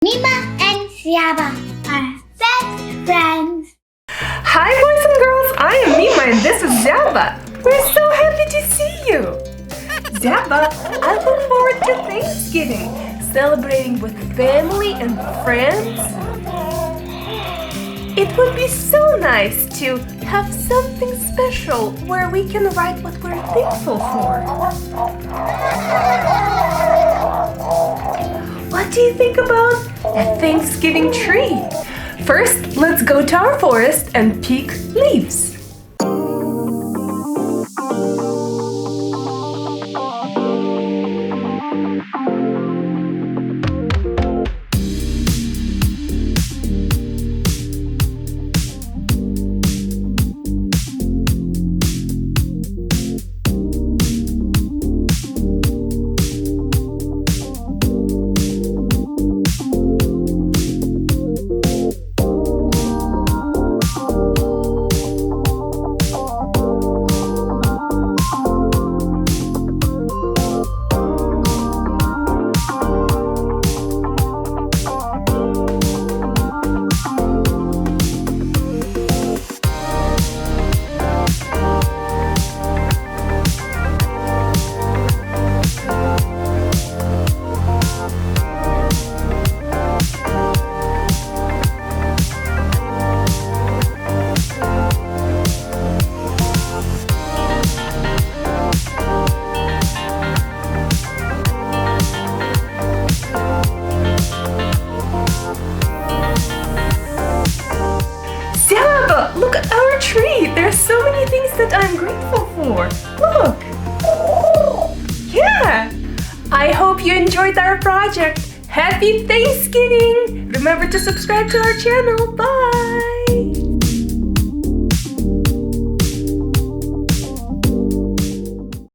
Mima and Zyaba are best friends. Hi boys and girls, I am Mima and this is Zyaba. We're so happy to see you. Zyaba, I look forward to Thanksgiving, celebrating with family and friends. It would be so nice to have something special where we can write what we're thankful for. What do you think about a Thanksgiving tree? First, let's go to our forest and pick leaves. Look at our tree! There's so many things that I'm grateful for. Look! Yeah! I hope you enjoyed our project. Happy Thanksgiving! Remember to subscribe to our channel. Bye!